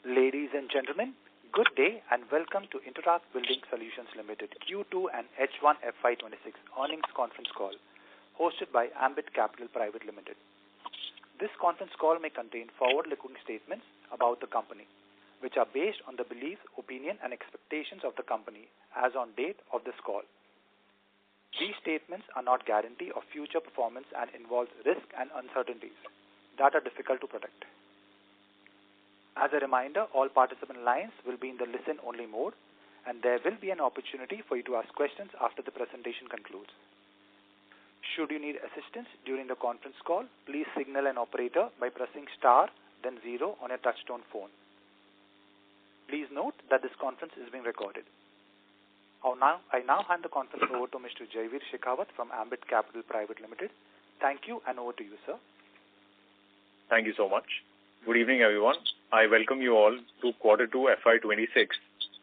Ladies and gentlemen, good day and welcome to Interarch Building Solutions Limited Q2 and H1FY26 earnings conference call hosted by Ambit Capital Private Limited. This conference call may contain forward-looking statements about the company, which are based on the beliefs, opinion, and expectations of the company as on date of this call. These statements are not guarantee of future performance and involve risk and uncertainties that are difficult to predict. As a reminder, all participant lines will be in the listen-only mode, and there will be an opportunity for you to ask questions after the presentation concludes. Should you need assistance during the conference call, please signal an operator by pressing star, then 0 on your touchtone phone. Please note that this conference is being recorded. I now hand the conference over to Mr. Jaiveer Shekhawat from Ambit Capital Private Limited. Thank you, and over to you, sir. Thank you so much. Good evening, everyone. I welcome you all to Q2FY26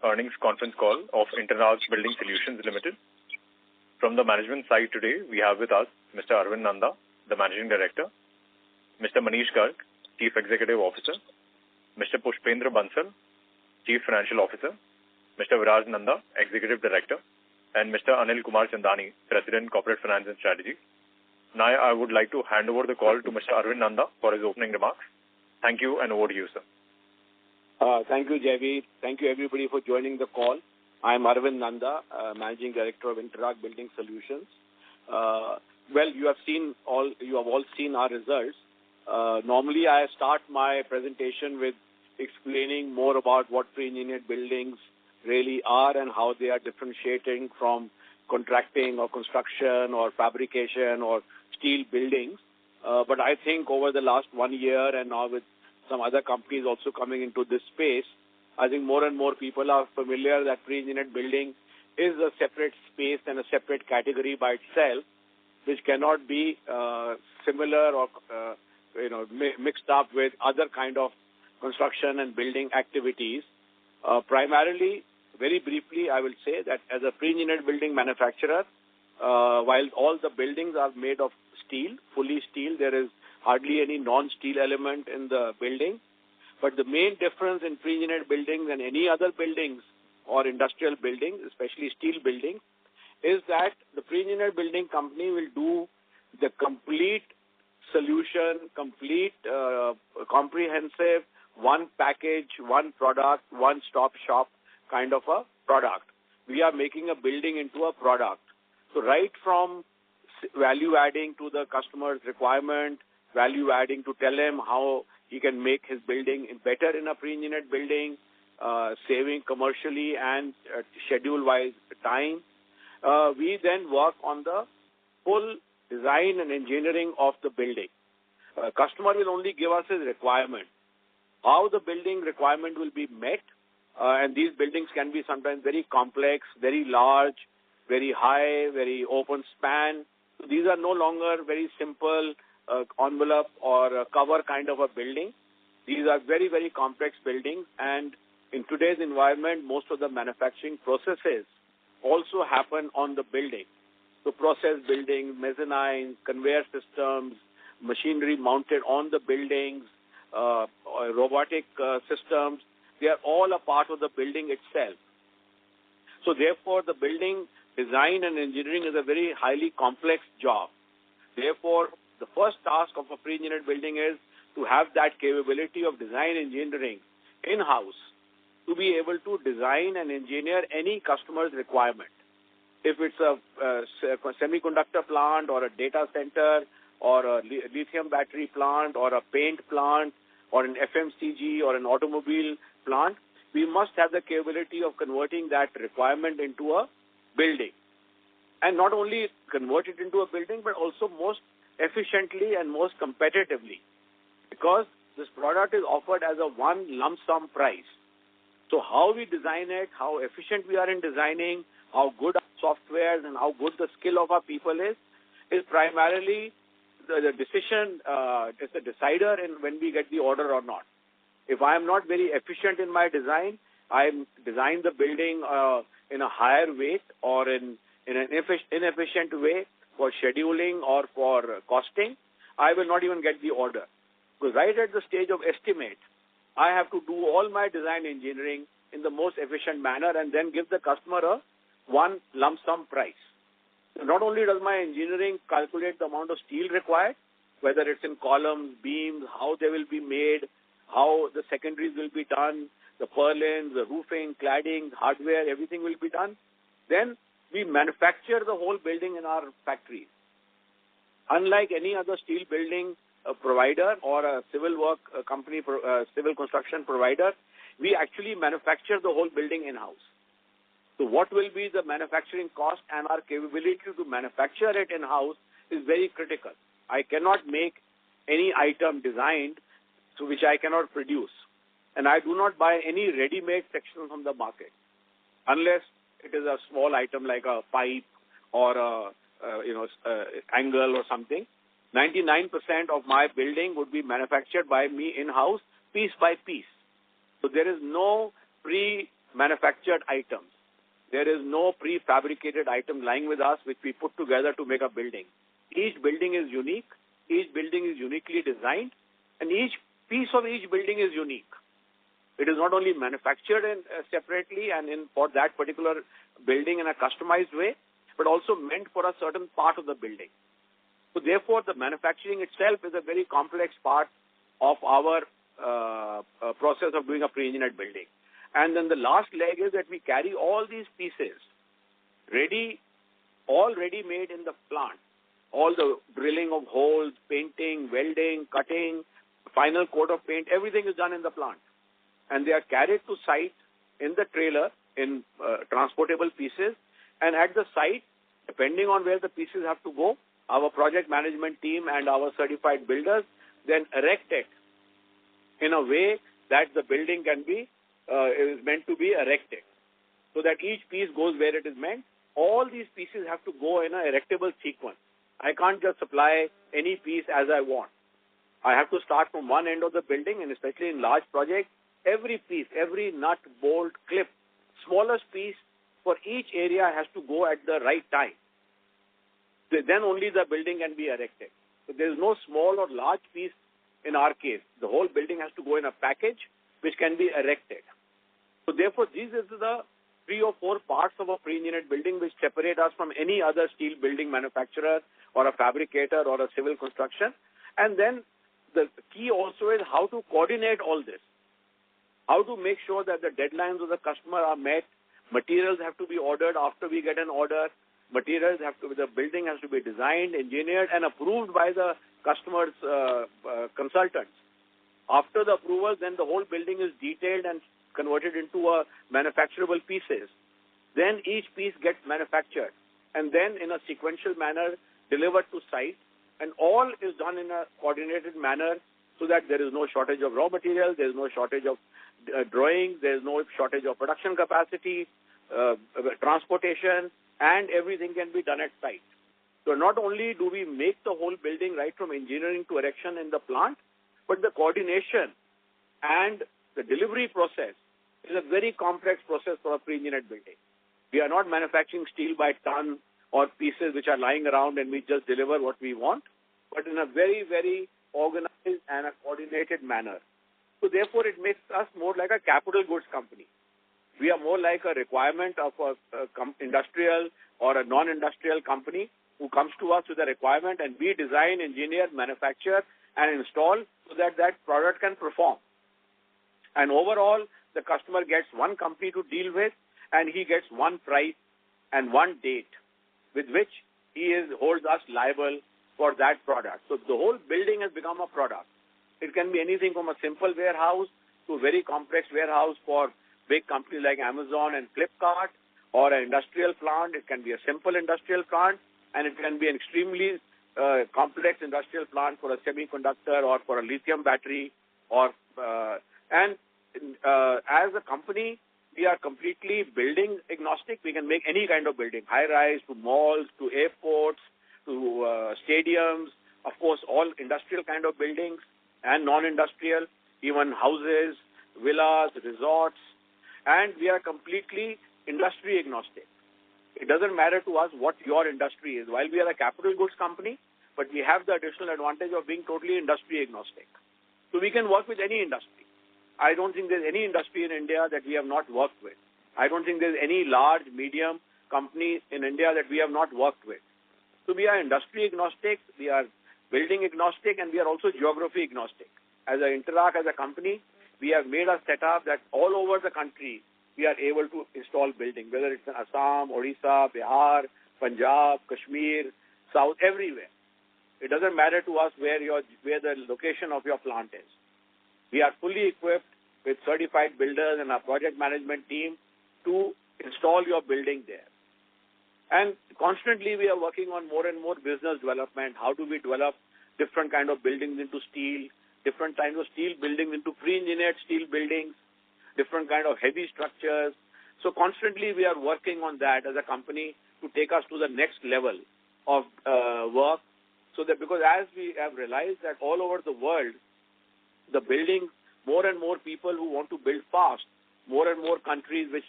earnings conference call of Interarch Building Solutions Limited. From the management side today, we have with us Mr. Arvind Nanda, the Managing Director, Mr. Manish Garg, Chief Executive Officer, Mr. Pushpendra Bansal, Chief Financial Officer, Mr. Viraj Nanda, Executive Director, and Mr. Anil Kumar Chandani, President, Corporate Finance and Strategy. Now, I would like to hand over the call to Mr. Arvind Nanda for his opening remarks. Thank you, and over to you, sir. Thank you, Jaiveer. Thank you, everybody, for joining the call. I am Arvind Nanda, Managing Director of Interarch Building Solutions. Well, you have all seen our results. Normally, I start my presentation with explaining more about what pre-engineered buildings really are and how they are differentiating from contracting or construction or fabrication or steel buildings. But I think over the last 1 year and now with some other companies also coming into this space, I think more and more people are familiar that pre-engineered building is a separate space and a separate category by itself, which cannot be similar or mixed up with other kind of construction and building activities. Primarily, very briefly, I will say that as a pre-engineered building manufacturer, while all the buildings are made of steel, fully steel, there is hardly any non-steel element in the building. But the main difference in pre-engineered buildings and any other buildings or industrial buildings, especially steel buildings, is that the pre-engineered building company will do the complete solution, complete comprehensive, one package, one product, one-stop shop kind of a product. We are making a building into a product. So right from value adding to the customer's requirement, value adding to tell him how he can make his building better in a pre-engineered building, saving commercially and schedule-wise time. We then work on the full design and engineering of the building. Customer will only give us his requirement. How the building requirement will be met, and these buildings can be sometimes very complex, very large, very high, very open span. So these are no longer very simple envelope or cover kind of a building. These are very, very complex buildings, and in today's environment, most of the manufacturing processes also happen on the building. So process buildings, mezzanines, conveyor systems, machinery mounted on the buildings, robotic systems, they are all a part of the building itself. So therefore, the building design and engineering is a very highly complex job. Therefore, the first task of a pre-engineered building is to have that capability of design engineering in-house to be able to design and engineer any customer's requirement. If it's a semiconductor plant or a data center or a lithium battery plant or a paint plant or an FMCG or an automobile plant, we must have the capability of converting that requirement into a building. And not only convert it into a building, but also most efficiently and most competitively, because this product is offered as a one lump sum price. So how we design it, how efficient we are in designing, how good our softwares and how good the skill of our people is primarily the decision, is the decider in when we get the order or not. If I am not very efficient in my design, I design the building in a higher weight or in an inefficient way for scheduling or for costing, I will not even get the order. Because right at the stage of estimate, I have to do all my design engineering in the most efficient manner and then give the customer a one lump sum price. So not only does my engineering calculate the amount of steel required, whether it's in columns, beams, how they will be made, how the secondaries will be done, the purlins, the roofing, cladding, hardware, everything will be done. Then we manufacture the whole building in our factories. Unlike any other steel building provider or a civil work company, civil construction provider, we actually manufacture the whole building in-house. So what will be the manufacturing cost and our capability to manufacture it in-house is very critical. I cannot make any item designed to which I cannot produce. And I do not buy any ready-made section from the market unless it is a small item like a pipe or a angle or something. 99% of my building would be manufactured by me in-house, piece by piece. So there is no pre-manufactured items. There is no prefabricated item lying with us which we put together to make a building. Each building is unique. Each building is uniquely designed. And each piece of each building is unique. It is not only manufactured separately and for that particular building in a customized way, but also meant for a certain part of the building. So therefore, the manufacturing itself is a very complex part of our process of doing a pre-engineered building. And then the last leg is that we carry all these pieces all ready made in the plant. All the drilling of holes, painting, welding, cutting, final coat of paint, everything is done in the plant. And they are carried to site in the trailer in transportable pieces. And at the site, depending on where the pieces have to go, our project management team and our certified builders then erect it in a way that the building can be is meant to be erected, so that each piece goes where it is meant. All these pieces have to go in an erectable sequence. I can't just supply any piece as I want. I have to start from one end of the building, and especially in large projects, every piece, every nut, bolt, clip, smallest piece for each area has to go at the right time. Then only the building can be erected. So there is no small or large piece in our case. The whole building has to go in a package which can be erected. So therefore, these are the 3 or 4 parts of a pre-engineered building which separate us from any other steel building manufacturer or a fabricator or a civil construction. And then the key also is how to coordinate all this. How to make sure that the deadlines of the customer are met. Materials have to be ordered after we get an order. The building has to be designed, engineered, and approved by the customer's consultants. After the approval, then the whole building is detailed and converted into a manufacturable pieces. Then each piece gets manufactured and then in a sequential manner delivered to site, and all is done in a coordinated manner so that there is no shortage of raw material, there is no shortage of drawings, there is no shortage of production capacity, transportation, and everything can be done at site. So not only do we make the whole building right from engineering to erection in the plant, but the coordination and the delivery process is a very complex process for a pre-engineered building. We are not manufacturing steel by ton or pieces which are lying around and we just deliver what we want, but in a very, very organized and a coordinated manner. So therefore, it makes us more like a capital goods company. We are more like a requirement of a industrial or a non-industrial company who comes to us with a requirement, and we design, engineer, manufacture, and install so that that product can perform. And overall, the customer gets one company to deal with, and he gets one price and one date with which he holds us liable for that product. So the whole building has become a product. It can be anything from a simple warehouse to a very complex warehouse for big companies like Amazon and Flipkart, or an industrial plant. It can be a simple industrial plant, and it can be an extremely complex industrial plant for a semiconductor or for a lithium battery. As a company, we are completely building agnostic. We can make any kind of building, high-rise to malls, to airports, to stadiums, of course, all industrial kind of buildings and non-industrial, even houses, villas, resorts, and we are completely industry agnostic. It doesn't matter to us what your industry is. While we are a capital goods company, but we have the additional advantage of being totally industry agnostic. So we can work with any industry. I don't think there's any industry in India that we have not worked with. I don't think there's any large, medium company in India that we have not worked with. So we are industry agnostic, we are building agnostic, and we are also geography agnostic. As an Interarch, as a company, we have made a setup that all over the country we are able to install buildings, whether it's in Assam, Odisha, Bihar, Punjab, Kashmir, South, everywhere. It doesn't matter to us where the location of your plant is. We are fully equipped with certified builders and our project management team to install your building there. And constantly we are working on more and more business development. How do we develop different kind of buildings into steel, different kinds of steel buildings into pre-engineered steel buildings, different kind of heavy structures. So constantly we are working on that as a company to take us to the next level of work. So that because as we have realized that all over the world, the building, more and more people who want to build fast, more and more countries which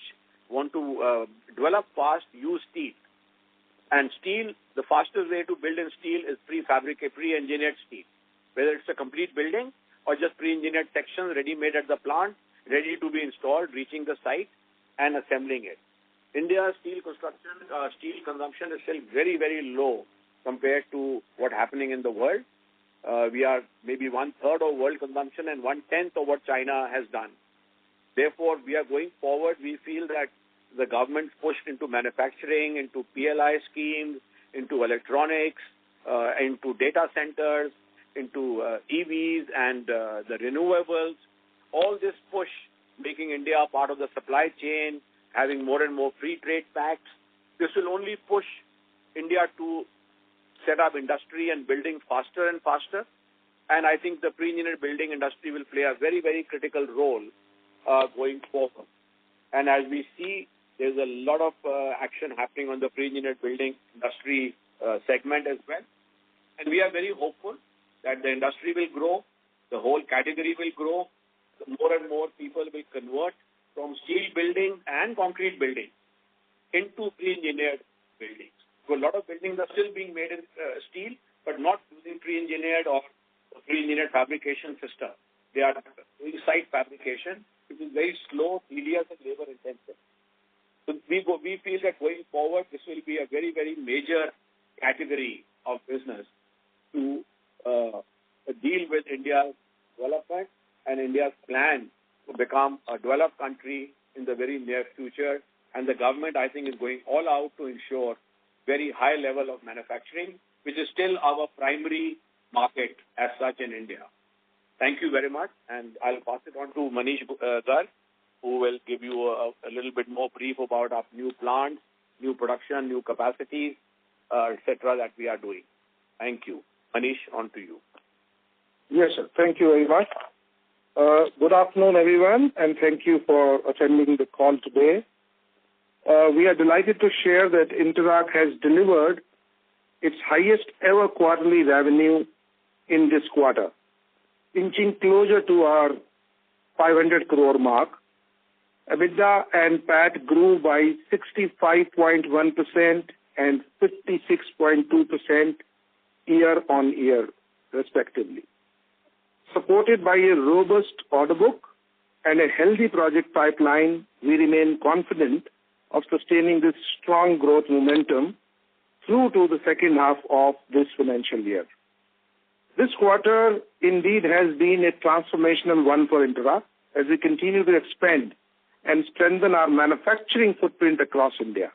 want to develop fast use steel. And steel, the fastest way to build in steel is pre-engineered steel. Whether it's a complete building or just pre-engineered sections ready-made at the plant, ready to be installed, reaching the site and assembling it. India's steel consumption is still very, very low compared to what's happening in the world. We are maybe 1/3 of world consumption and 1/10 of what China has done. Therefore, we are going forward. We feel that the government pushed into manufacturing, into PLI schemes, into electronics, into data centers, into EVs and the renewables. All this push making India a part of the supply chain, having more and more free trade pacts. This will only push India to set up industry and building faster and faster. And I think the pre-engineered building industry will play a very, very critical role going forward. And as we see, there's a lot of action happening on the pre-engineered building industry segment as well. And we are very hopeful that the industry will grow, the whole category will grow, more and more people will convert from steel building and concrete building into pre-engineered buildings. So a lot of buildings are still being made in steel, but not using pre-engineered or pre-engineered fabrication system. They are doing site fabrication, which is very slow, tedious, and labor intensive. So we feel that going forward, this will be a very, very major category of business to deal with India's development and India's plan to become a developed country in the very near future. And the government, I think, is going all out to ensure very high level of manufacturing, which is still our primary market as such in India. Thank you very much, and I'll pass it on to Manish Garg, who will give you a little bit more brief about our new plants, new production, new capacities, etc. that we are doing. Thank you. Manish, on to you. Yes, sir. Thank you very much. Good afternoon, everyone, and thank you for attending the call today. We are delighted to share that Interarch has delivered its highest ever quarterly revenue in this quarter, inching closer to our 500 crore mark. EBITDA and PAT grew by 65.1% and 56.2% year-on-year, respectively. Supported by a robust order book and a healthy project pipeline, we remain confident of sustaining this strong growth momentum through to the second half of this financial year. This quarter indeed has been a transformational one for Interarch as we continue to expand and strengthen our manufacturing footprint across India.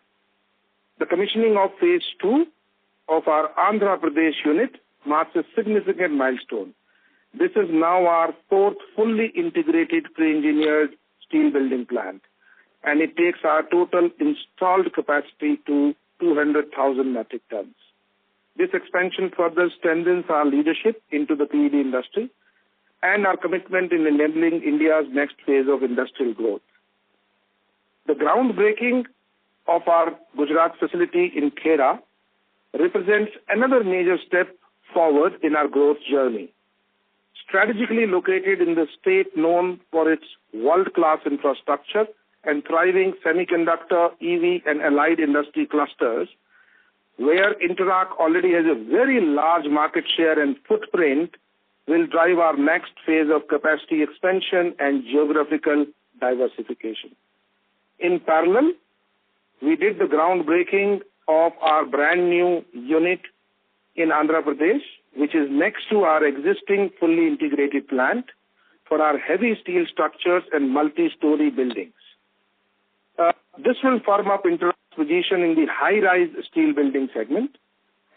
The commissioning of Phase 2 of our Andhra Pradesh unit marks a significant milestone. This is now our fourth fully integrated pre-engineered steel building plant, and it takes our total installed capacity to 200,000 metric tons. This expansion further strengthens our leadership into the PED industry and our commitment in enabling India's next phase of industrial growth. The groundbreaking of our Gujarat facility in Khera represents another major step forward in our growth journey. Strategically located in the state known for its world-class infrastructure and thriving semiconductor, EV, and allied industry clusters, where Interarch already has a very large market share and footprint, will drive our next phase of capacity expansion and geographical diversification. In parallel, we did the groundbreaking of our brand new unit in Andhra Pradesh, which is next to our existing fully integrated plant for our heavy steel structures and multi-story buildings. This will firm up Interarch's position in the high-rise steel building segment.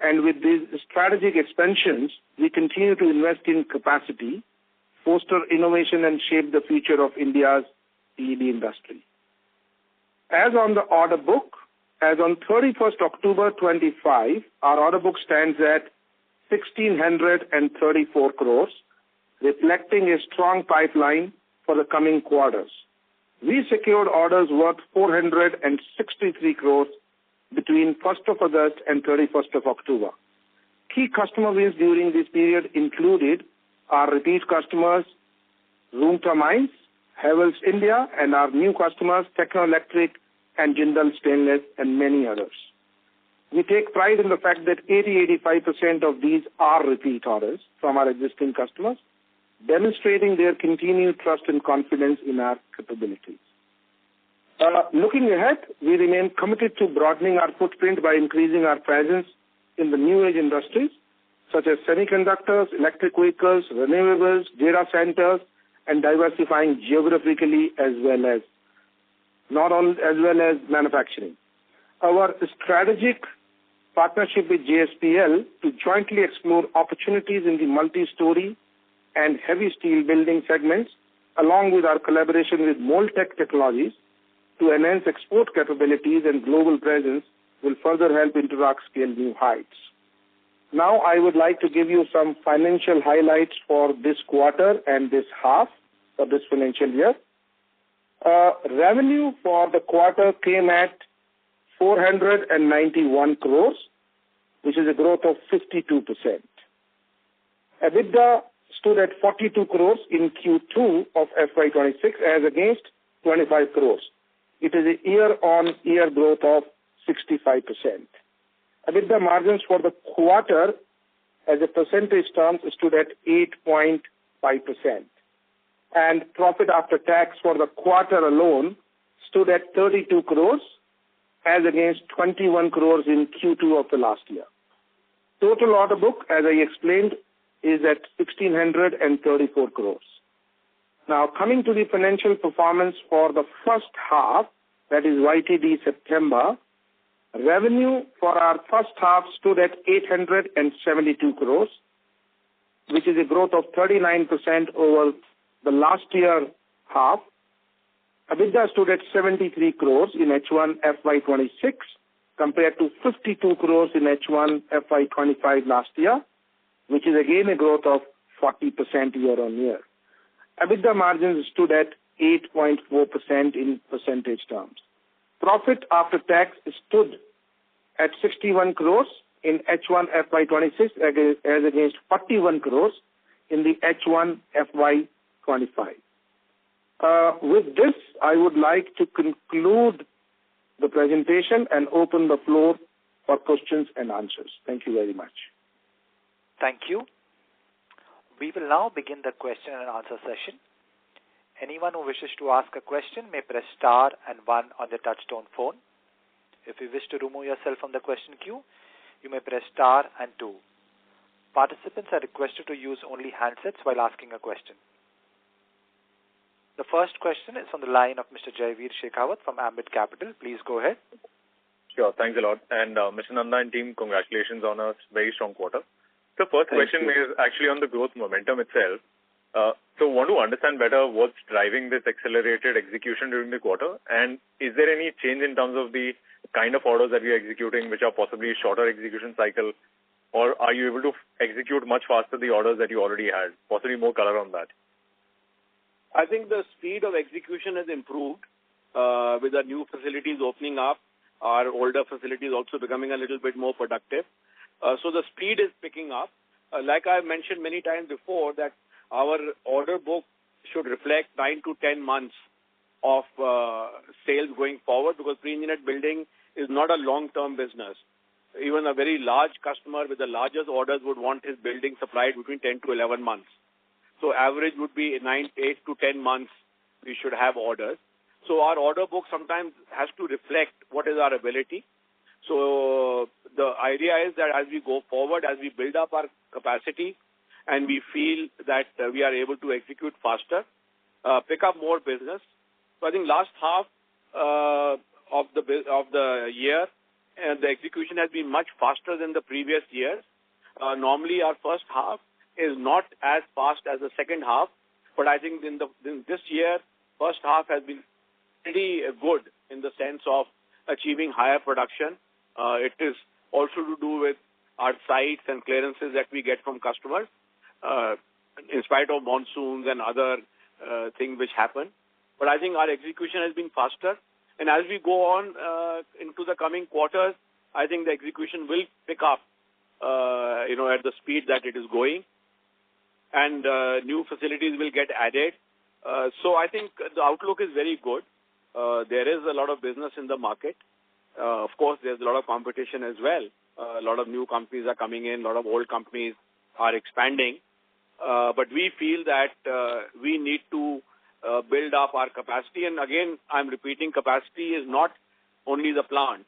And with these strategic expansions, we continue to invest in capacity, foster innovation, and shape the future of India's EED industry. As on the order book, as on 31st October 25, our order book stands at 1,634 crores, reflecting a strong pipeline for the coming quarters. We secured orders worth 463 crores between 1st of August and 31st of October. Key customer wins during this period included our repeat customers, Room Turbines, Havells India, and our new customers, Techno Electric and Jindal Stainless, and many others. We take pride in the fact that 80-85% of these are repeat orders from our existing customers, demonstrating their continued trust and confidence in our capabilities. Looking ahead, we remain committed to broadening our footprint by increasing our presence in the new age industries such as semiconductors, electric vehicles, renewables, data centers, and diversifying geographically as well as manufacturing. Our strategic partnership with JSPL to jointly explore opportunities in the multi-story and heavy steel building segments, along with our collaboration with Moltech Technologies to enhance export capabilities and global presence, will further help Interarch scale new heights. Now, I would like to give you some financial highlights for this quarter and this half of this financial year. Revenue for the quarter came at 491 crores, which is a growth of 52%. EBITDA stood at 42 crores in Q2 of FY26 as against 25 crores. It is a year-on-year growth of 65%. EBITDA margins for the quarter as a percentage terms stood at 8.5%. And profit after tax for the quarter alone stood at 32 crores as against 21 crores in Q2 of the last year. Total order book, as I explained, is at 1,634 crores. Now, coming to the financial performance for the first half, that is YTD September, revenue for our first half stood at 872 crores, which is a growth of 39% over the last year half. EBITDA stood at 73 crores in H1 FY26 compared to 52 crores in H1 FY25 last year, which is again a growth of 40% year on year. EBITDA margins stood at 8.4% in percentage terms. Profit after tax stood at 61 crores in H1 FY26 as against 41 crores in the H1 FY25. With this, I would like to conclude the presentation and open the floor for questions and answers. Thank you very much. Thank you. We will now begin the question and answer session. Anyone who wishes to ask a question may press star and 1 on the touchtone phone. If you wish to remove yourself from the question queue, you may press star and 2. Participants are requested to use only handsets while asking a question. The first question is on the line of Mr. Jaiveer Shekhawat from Ambit Capital. Please go ahead. Sure, thanks a lot. And Mr. Nanda and team, congratulations on a very strong quarter. The first question is actually on the growth momentum itself. So want to understand better what's driving this accelerated execution during the quarter, and is there any change in terms of the kind of orders that we are executing which are possibly shorter execution cycle, or are you able to execute much faster the orders that you already had? Possibly more color on that. I think the speed of execution has improved with the new facilities opening up. Our older facilities also becoming a little bit more productive. So the speed is picking up. Like I've mentioned many times before, that our order book should reflect 9 to 10 months of sales going forward, because pre-engineered building is not a long-term business. even a very large customer with the largest orders would want his building supplied between 10 to 11 months. So average would be 8 to 10 months we should have orders. So our order book sometimes has to reflect what is our ability. So the idea is that as we go forward, as we build up our capacity and we feel that we are able to execute faster, pick up more business. So I think last half of the year, the execution has been much faster than the previous years. Normally our first half is not as fast as the second half, but I think in this year, first half has been pretty good in the sense of achieving higher production. It is also to do with our sites and clearances that we get from customers, in spite of monsoons and other things which happen. But I think our execution has been faster. And as we go on into the coming quarters, I think the execution will pick up, at the speed that it is going. And new facilities will get added. So I think the outlook is very good. There is a lot of business in the market. Of course, there's a lot of competition as well. A lot of new companies are coming in. A lot of old companies are expanding. But we feel that we need to build up our capacity. And again, I'm repeating, capacity is not only the plant.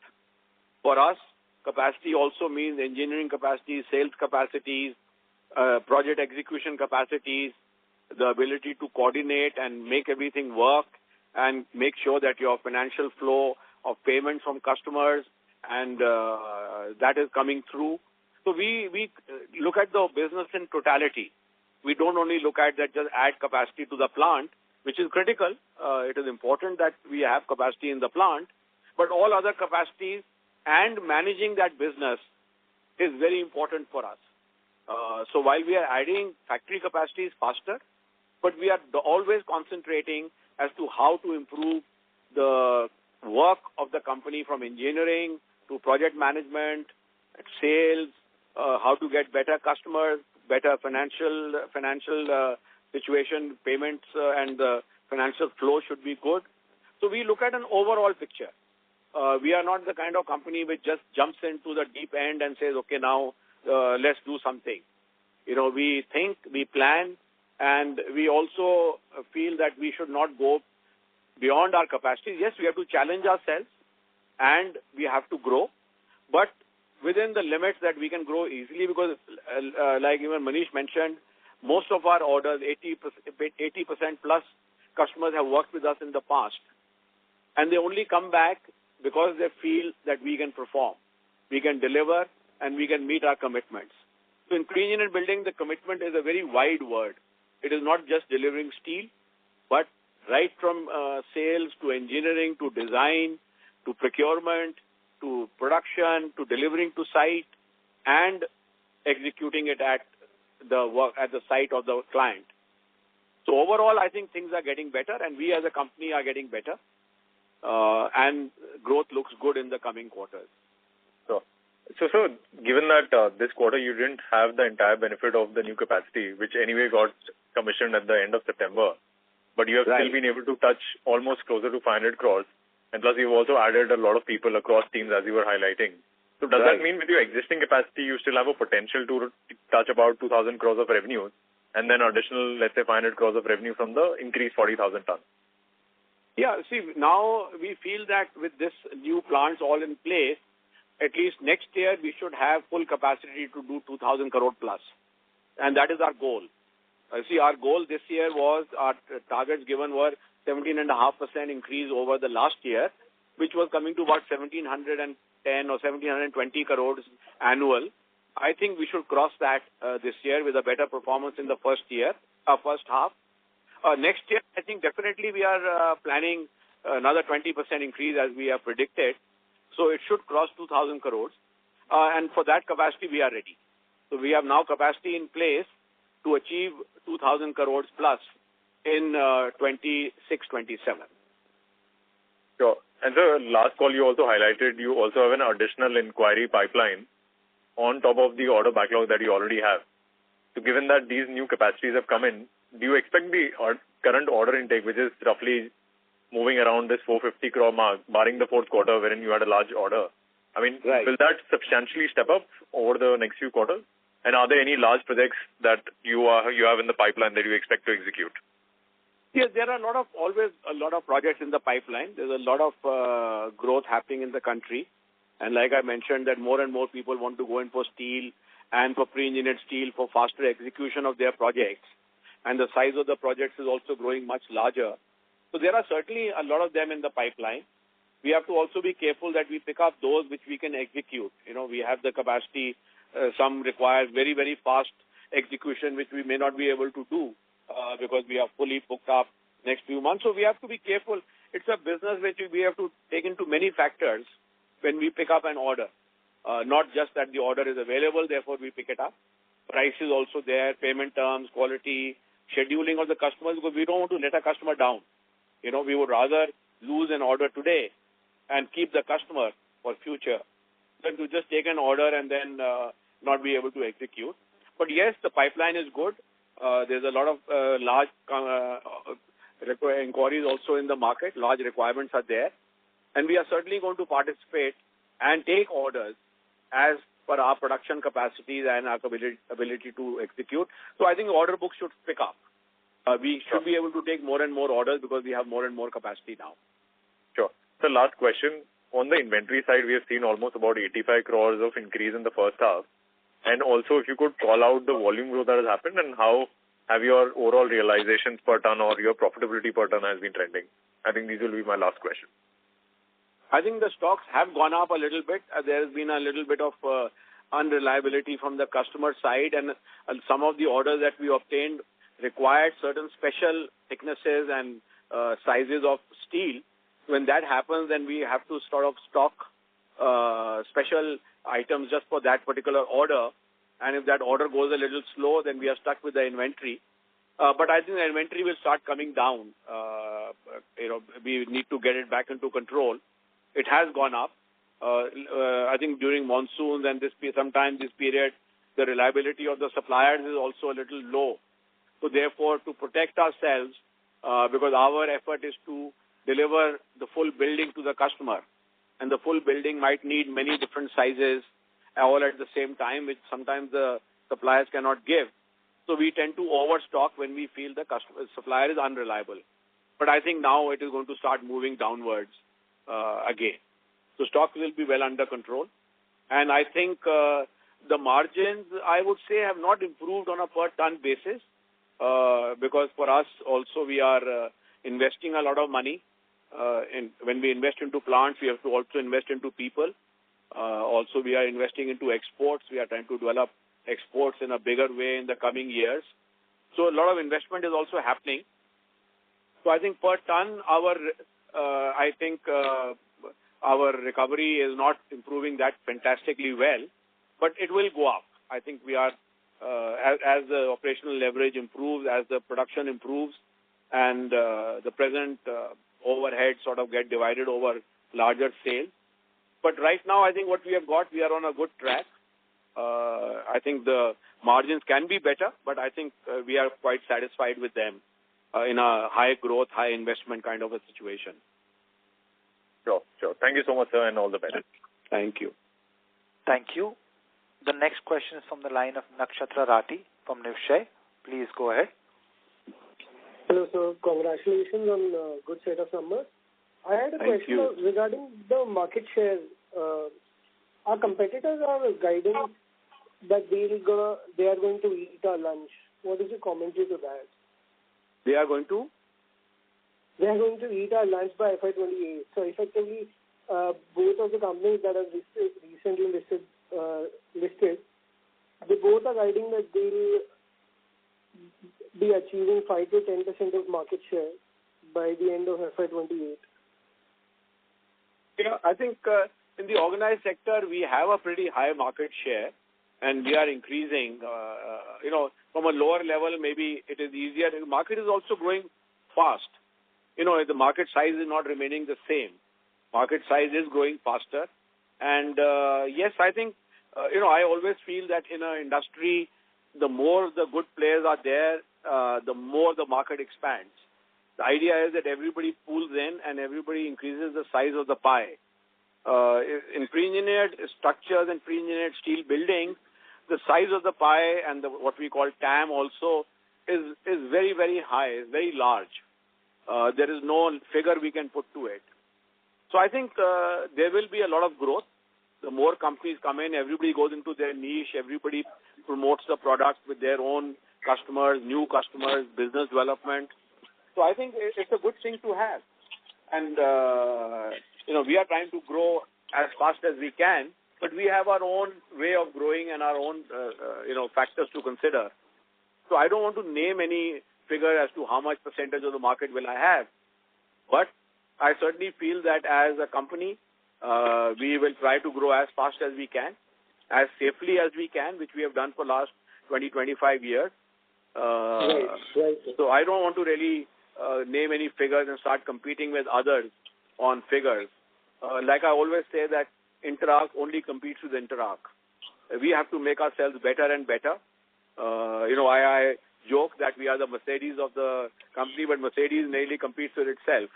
For us, capacity also means engineering capacity, sales capacities, project execution capacities, the ability to coordinate and make everything work and make sure that your financial flow of payments from customers and that is coming through. So we look at the business in totality. We don't only look at that just add capacity to the plant, which is critical. It is important that we have capacity in the plant, but all other capacities and managing that business is very important for us. So while we are adding factory capacities faster, but we are always concentrating as to how to improve the work of the company from engineering to project management, sales, how to get better customers, better financial situation, payments, and the financial flow should be good. So we look at an overall picture. We are not the kind of company which just jumps into the deep end and says, okay, now let's do something. We think, we plan, and we also feel that we should not go beyond our capacity. Yes, we have to challenge ourselves and we have to grow, but within the limits that we can grow easily, because like even Manish mentioned, most of our orders, 80% plus customers have worked with us in the past, and they only come back because they feel that we can perform, we can deliver, and we can meet our commitments. So in pre-engineered building, the commitment is a very wide word. It is not just delivering steel, but right from sales to engineering to design to procurement to production to delivering to site and executing it at the site of the client. So overall, I think things are getting better, and we as a company are getting better, and growth looks good in the coming quarters. So given that this quarter you didn't have the entire benefit of the new capacity, which anyway got commissioned at the end of September, but you have still been able to touch almost closer to 500 crores, and plus you've also added a lot of people across teams as you were highlighting. So does that mean with your existing capacity you still have a potential to touch about 2,000 crores of revenues and then additional, let's say, 500 crores of revenue from the increased 40,000 tons? Yeah, see, now we feel that with this new plants all in place, at least next year we should have full capacity to do 2,000 crore plus. And that is our goal. See, our goal this year was, our targets given were 17.5% increase over the last year, which was coming to about 1,710 or 1,720 crores annual. I think we should cross that this year with a better performance in the first half. Next year, I think definitely we are planning another 20% increase as we have predicted. So it should cross 2,000 crores. And for that capacity, we are ready. So we have now capacity in place to achieve 2,000 crores plus in 26-27. Sure. And the last call you also highlighted, you also have an additional inquiry pipeline on top of the order backlog that you already have. So given that these new capacities have come in, do you expect the current order intake, which is roughly moving around this 450 crore mark, barring the fourth quarter wherein you had a large order, I mean, Right. will that substantially step up over the next few quarters? And are there any large projects that you have in the pipeline that you expect to execute? Yes, there are always a lot of projects in the pipeline. There's a lot of growth happening in the country. And like I mentioned, that more and more people want to go in for steel and for pre-engineered steel for faster execution of their projects. And the size of the projects is also growing much larger. So there are certainly a lot of them in the pipeline. We have to also be careful that we pick up those which we can execute. We have the capacity. Some require very, very fast execution, which we may not be able to do because we are fully booked up next few months. So we have to be careful. It's a business which we have to take into many factors when we pick up an order. Not just that the order is available, therefore we pick it up. Price is also there, payment terms, quality, scheduling of the customers, because we don't want to let a customer down. We would rather lose an order today and keep the customer for future than to just take an order and then not be able to execute. But yes, the pipeline is good. There's a lot of large inquiries also in the market. Large requirements are there. And we are certainly going to participate and take orders as per our production capacities and our ability to execute. So I think the order book should pick up. We should be able to take more and more orders because we have more and more capacity now. Sure. So last question. On the inventory side, we have seen almost about 85 crores of increase in the first half. And also, if you could call out the volume growth that has happened and how have your overall realizations per ton or your profitability per ton has been trending. I think these will be my last question. I think the stocks have gone up a little bit. There has been a little bit of unreliability from the customer side, and some of the orders that we obtained required certain special thicknesses and sizes of steel. When that happens, then we have to sort of stock special items just for that particular order. And if that order goes a little slow, then we are stuck with the inventory. But I think the inventory will start coming down. We need to get it back into control. It has gone up. I think during monsoons and sometime this period, the reliability of the suppliers is also a little low. So therefore, to protect ourselves, because our effort is to deliver the full building to the customer, and the full building might need many different sizes all at the same time, which sometimes the suppliers cannot give. So we tend to overstock when we feel the supplier is unreliable. But I think now it is going to start moving downwards again. So stock will be well under control. And I think the margins, I would say, have not improved on a per ton basis because for us also we are investing a lot of money. When we invest into plants, we have to also invest into people. Also, we are investing into exports. We are trying to develop exports in a bigger way in the coming years. So a lot of investment is also happening. So I think per ton, our recovery is not improving that fantastically well, but it will go up. I think we are, as the operational leverage improves, as the production improves, and the present overhead sort of get divided over larger sales. But right now, I think what we have got, we are on a good track. I think the margins can be better, but I think we are quite satisfied with them in a high growth, high investment kind of a situation. Sure. Thank you so much, sir, and all the best. Thank you. Thank you. The next question is from the line of Nakshatra Rati from Nivshay. Please go ahead. Hello, sir. Congratulations on a good set of numbers. I had a question regarding the market share. Our competitors are guiding that they are going to eat our lunch. What is your commentary to that? They are going to? They are going to eat our lunch by FY28. So effectively, both of the companies that are recently listed, they both are guiding that they will be achieving 5 to 10% of market share by the end of FY28. Yeah, I think in the organized sector, we have a pretty high market share, and we are increasing. From a lower level, maybe it is easier. The market is also growing fast. The market size is not remaining the same. Market size is growing faster. And yes, I think, I always feel that in an industry, the more the good players are there, the more the market expands. The idea is that everybody pulls in and everybody increases the size of the pie. in pre-engineered structures and pre-engineered steel buildings, the size of the pie and what we call TAM also is very, very high, very large. There is no figure we can put to it. So I think there will be a lot of growth. The more companies come in, everybody goes into their niche, everybody promotes the product with their own customers, new customers, business development. So I think it's a good thing to have. And, we are trying to grow as fast as we can, but we have our own way of growing and our own, factors to consider. So I don't want to name any figure as to how much percentage of the market will I have. But I certainly feel that as a company, we will try to grow as fast as we can, as safely as we can, which we have done for the last 20-25 years. Right. So I don't want to really name any figures and start competing with others on figures. Like I always say that Interarch only competes with Interarch. We have to make ourselves better and better. I joke that we are the Mercedes of the company, but Mercedes nearly competes with itself.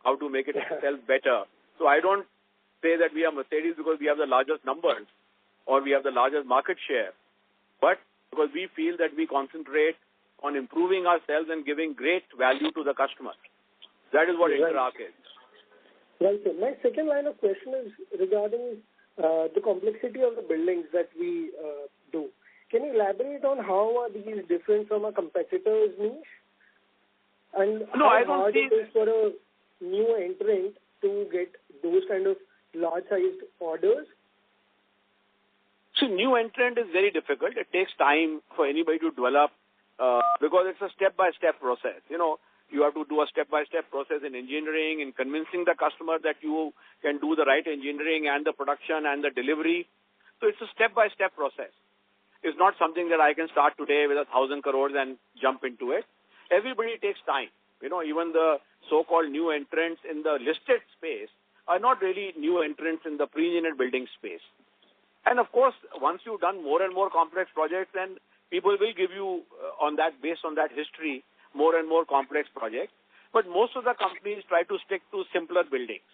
How to make it itself better. So I don't say that we are Mercedes because we have the largest numbers or we have the largest market share, but because we feel that we concentrate on improving ourselves and giving great value to the customer. That is what Interarch is. Right, sir. My second line of question is regarding the complexity of the buildings that we do. Can you elaborate on how are these different from a competitor's niche? And how hard it is for a new entrant to get those kind of large-sized orders? See, new entrant is very difficult. It takes time for anybody to develop because it's a step-by-step process. You have to do a step-by-step process in engineering, in convincing the customer that you can do the right engineering and the production and the delivery. So it's a step-by-step process. It's not something that I can start today with 1,000 crores and jump into it. Everybody takes time. Even the so-called new entrants in the listed space are not really new entrants in the pre-engineered building space. And of course, once you've done more and more complex projects, then people will give you, based on that history, more and more complex projects. But most of the companies try to stick to simpler buildings.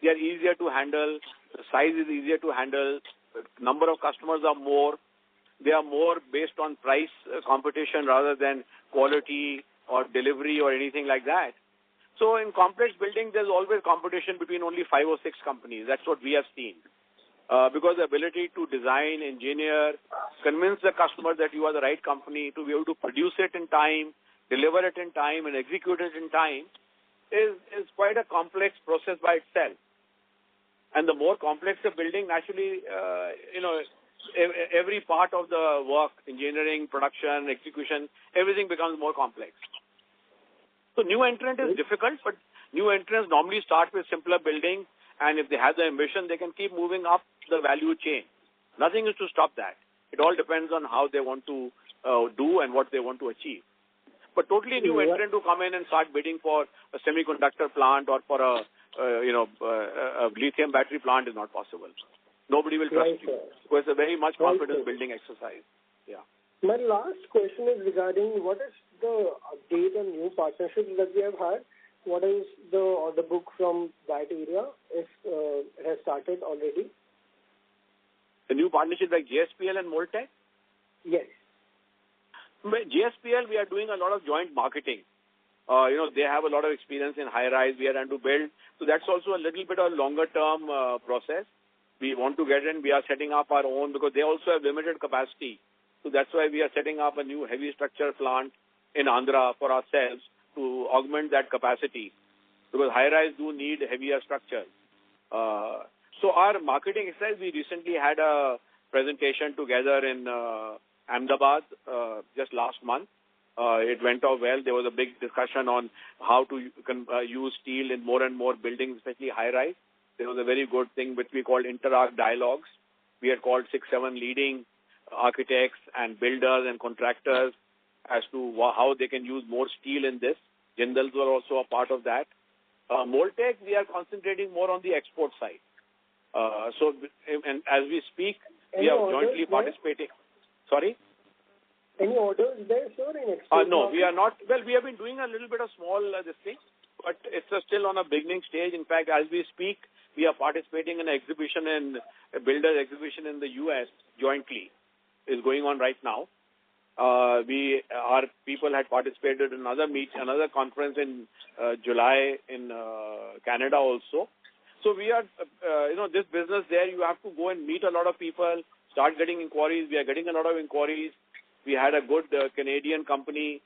They are easier to handle. The size is easier to handle. The number of customers are more. They are more based on price competition rather than quality or delivery or anything like that. So in complex buildings, there's always competition between only 5 or 6 companies. That's what we have seen. Because the ability to design, engineer, convince the customer that you are the right company to be able to produce it in time, deliver it in time, and execute it in time is quite a complex process by itself. And the more complex the building, naturally, every part of the work, engineering, production, execution, everything becomes more complex. So new entrant is difficult, but new entrants normally start with simpler buildings, and if they have the ambition, they can keep moving up the value chain. Nothing is to stop that. It all depends on how they want to do and what they want to achieve. But totally new entrant to come in and start bidding for a semiconductor plant or for a lithium battery plant is not possible. Nobody will trust you. So it's a very much confidence building exercise. Yeah. My last question is regarding what is the update on new partnerships that we have had? What is the order book from that area, if it has started already? The new partnership like JSPL and Moltech? Yes. With JSPL, we are doing a lot of joint marketing. They have a lot of experience in high-rise. We are trying to build. So that's also a little bit of a longer-term process. We want to get in. We are setting up our own because they also have limited capacity. So that's why we are setting up a new heavy structure plant in Andhra for ourselves to augment that capacity. Because high-rise do need heavier structures. So our marketing exercise, we recently had a presentation together in Ahmedabad just last month. It went off well. There was a big discussion on how to use steel in more and more buildings, especially high-rise. There was a very good thing which we called Interarch Dialogues. We had called 6-7 leading architects and builders and contractors as to how they can use more steel in this. Jindals were also a part of that. Moltech, we are concentrating more on the export side. And as we speak, we are jointly participating. Sorry? Any orders there, sir, in export? No, we are not. Well, we have been doing a little bit of small this thing. but it's still on a beginning stage. In fact, as we speak, we are participating in a builder exhibition in the U.S. jointly. Is going on right now. Our people had participated in another conference in July in Canada also. So we are, this business there, you have to go and meet a lot of people, start getting inquiries. We are getting a lot of inquiries. We had a good Canadian company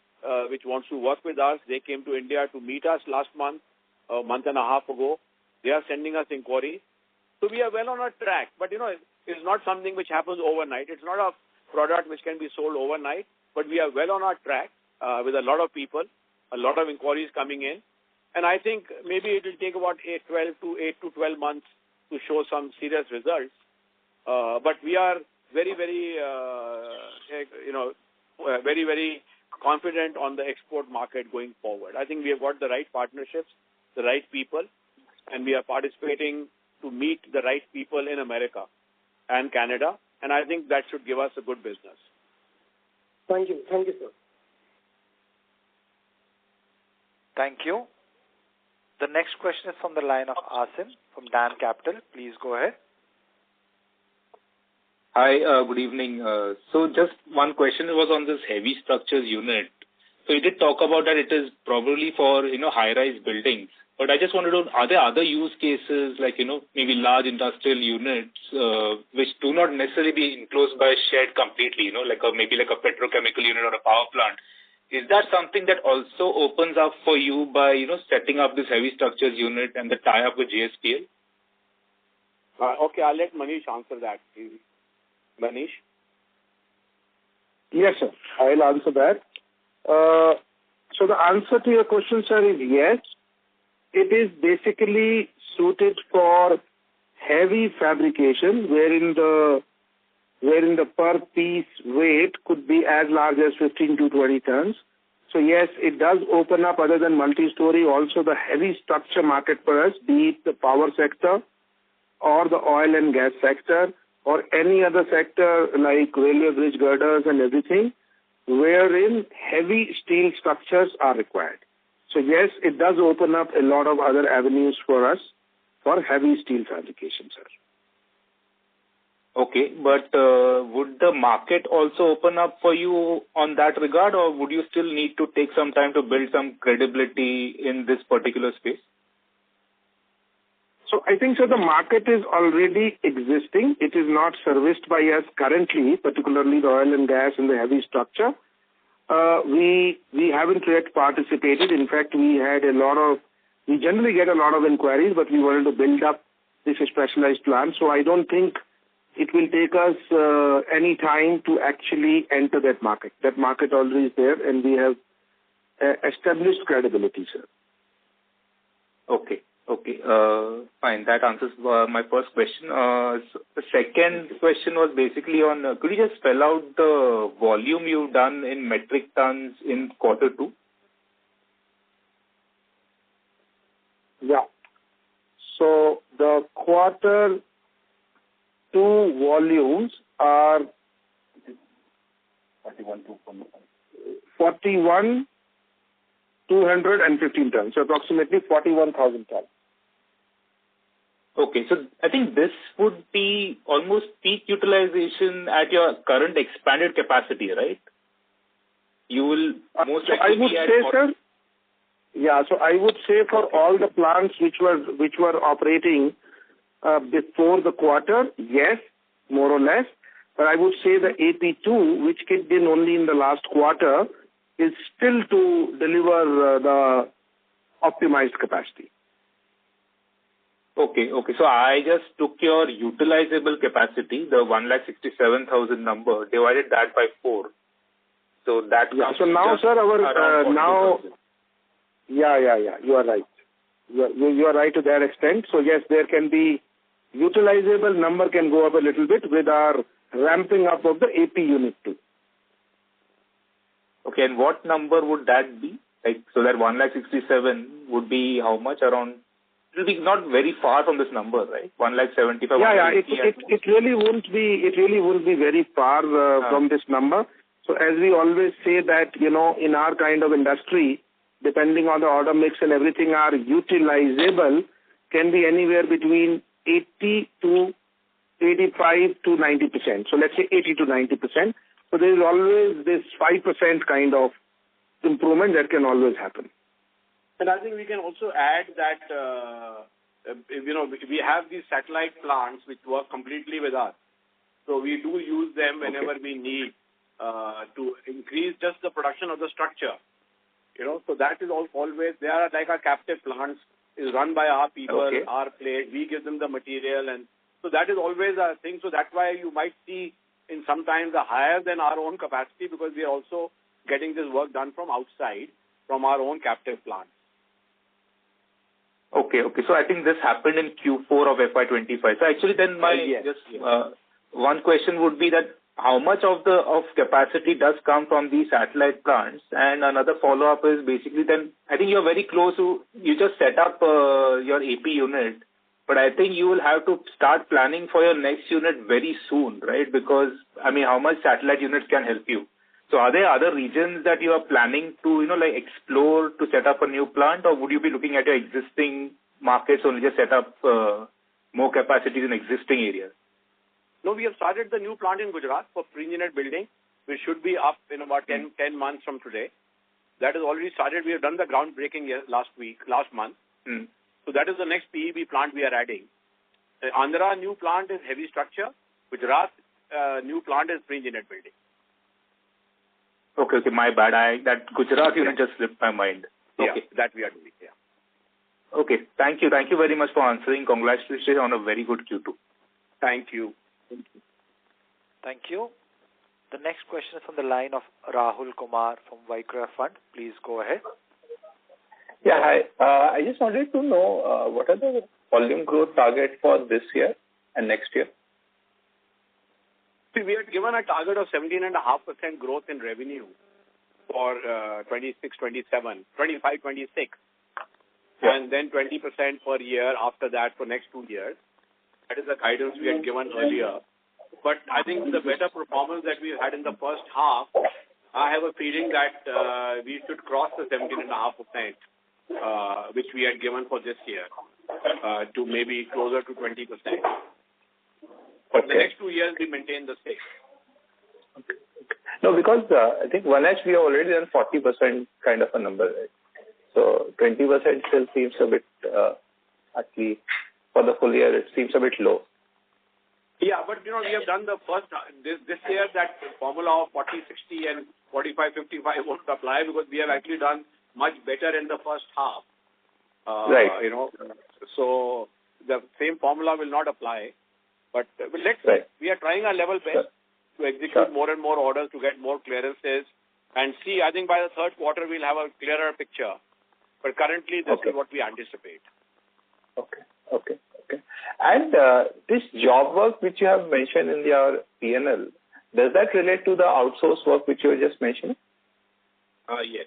which wants to work with us. They came to India to meet us last month, a month and a half ago. They are sending us inquiries. So we are well on our track. But, it's not something which happens overnight. It's not a product which can be sold overnight. But we are well on our track with a lot of people, a lot of inquiries coming in. And I think maybe it will take about 8 to 12 months to show some serious results. But we are very, very, very, very confident on the export market going forward. I think we have got the right partnerships, the right people, and we are participating to meet the right people in America and Canada. And I think that should give us a good business. Thank you. Thank you, sir. Thank you. The next question is from the line of Asim from Dan Capital. Please go ahead. Hi, good evening. So just one question was on this heavy structures unit. So you did talk about that it is probably for, high-rise buildings. But I just wanted to know, are there other use cases like, maybe large industrial units which do not necessarily be enclosed by a shed completely, maybe like a petrochemical unit or a power plant? Is that something that also opens up for you by, setting up this heavy structures unit and the tie-up with JSPL? Okay, I'll let Manish answer that. Manish? Yes, sir. I'll answer that. So the answer to your question, sir, is yes. It is basically suited for heavy fabrication, wherein the per piece weight could be as large as 15 to 20 tons. So yes, it does open up, other than multi-story, also the heavy structure market for us, be it the power sector or the oil and gas sector or any other sector like railway bridge girders and everything, wherein heavy steel structures are required. So yes, it does open up a lot of other avenues for us for heavy steel fabrication, sir. Okay, but would the market also open up for you on that regard, or would you still need to take some time to build some credibility in this particular space? So I think, sir, the market is already existing. It is not serviced by us currently, particularly the oil and gas and the heavy structure. We haven't yet participated. In fact, we generally get a lot of inquiries, but we wanted to build up this specialized plant. So I don't think it will take us any time to actually enter that market. That market already is there, and we have established credibility, sir. Okay. Fine. That answers my first question. The second question was basically on, could you just spell out the volume you've done in metric tons in quarter 2? Yeah. So the quarter 2 volumes are 41,215 tons, so approximately 41,000 tons. Okay, so I think this would be almost peak utilization at your current expanded capacity, right? You will most likely I would say, sir. Yeah, so I would say for all the plants which were operating before the quarter, yes, more or less. But I would say the AP2, which kicked in only in the last quarter, is still to deliver the optimized capacity. Okay. So I just took your utilizable capacity, the 167,000 number, divided that by 4. So that comes so now, sir, now. Yeah. You are right. You are right to that extent. So yes, there can be utilizable number can go up a little bit with our ramping up of the AP unit too. Okay, and what number would that be? So that 167 would be how much? Around. It will be not very far from this number, right? 175. Yeah. It really won't be. It really won't be very far from this number. So as we always say that in our kind of industry, depending on the order mix and everything, are utilizable can be anywhere between 80 to 85 to 90%. So let's say 80 to 90%. So there is always this 5% kind of improvement that can always happen. And I think we can also add that, we have these satellite plants which work completely with us. So we do use them whenever we need to increase just the production of the structure. So that is always, they are like our captive plants, is run by our people, our place. We give them the material, and so that is always a thing. So that's why you might see in sometimes a higher than our own capacity, because we are also getting this work done from outside, from our own captive plants. Okay. So I think this happened in Q4 of FY25. So actually then my one question would be that how much of capacity does come from these satellite plants? And another follow-up is basically then I think you're very close to, you just set up your AP unit, but I think you will have to start planning for your next unit very soon, right? Because, how much satellite units can help you? So are there other regions that you are planning to, explore to set up a new plant, or would you be looking at your existing markets only just set up more capacities in existing areas? No, we have started the new plant in Gujarat for pre-engineered building, which should be up in about 10 months from today. That is already started. We have done the groundbreaking last month. So that is the next PEB plant we are adding. Andhra new plant is heavy structure. Gujarat new plant is pre-engineered building. Okay, my bad. That Gujarat unit just slipped my mind. Okay. Yeah, that we are doing, Okay, thank you. Thank you very much for answering. Congratulations on a very good Q2. Thank you. Thank you. The next question is from the line of Rahul Kumar from Vaikra Fund. Please go ahead. Yeah, hi. I just wanted to know what are the volume growth target for this year and next year? See, we had given a target of 17.5% growth in revenue for 25-26, and then 20% per year after that for next 2 years. That is the guidance we had given earlier. But I think the better performance that we had in the first half, I have a feeling that we should cross the 17.5%, which we had given for this year, to maybe closer to 20%. For the next 2 years, we maintain the same. Okay. No, because I think 1H we have already done 40% kind of a number, right? So 20% still seems a bit, actually, for the full year, it seems a bit low. Yeah, but we have done the first, this year that formula of 40-60 and 45-55 won't apply because we have actually done much better in the first half. Right. So the same formula will not apply. But let's see. We are trying our level best to execute more and more orders to get more clearances and see. I think by the third quarter we'll have a clearer picture. But currently this is what we anticipate. Okay. And this job work which you have mentioned in your P&L, does that relate to the outsourced work which you were just mentioning? Yes.